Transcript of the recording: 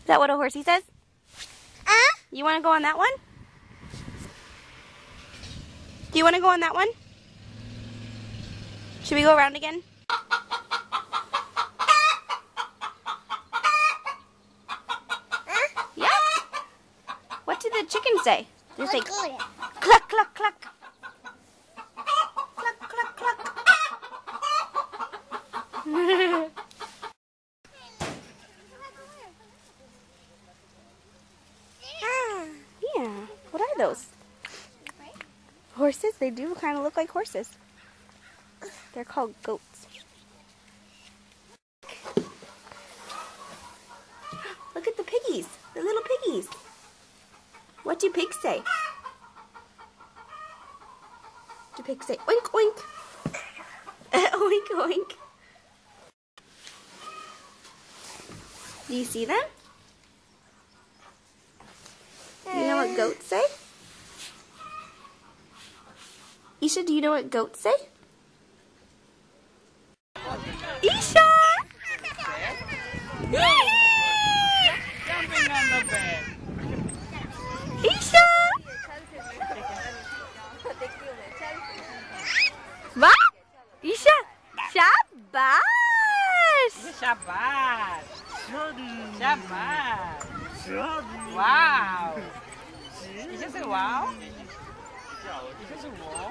Is that what a horsey says? You want to go on that one? Do you want to go on that one? Should we go around again? Yeah. What did the chicken say? Did it say cluck, cluck, cluck? Cluck, cluck, cluck. Yeah. What are those? Horses? They do kind of look like horses. They're called goats. Look at the piggies. The little piggies. What do pigs say? Do pigs say oink oink? Oink oink. Do you see them? You know what goats say? Isha, do you know what goats say? Isha! Jumping on the bed. Isha! What? Isha! Shabash! Shabash. Shabash. Wow. Isha say wow? Isha say wow?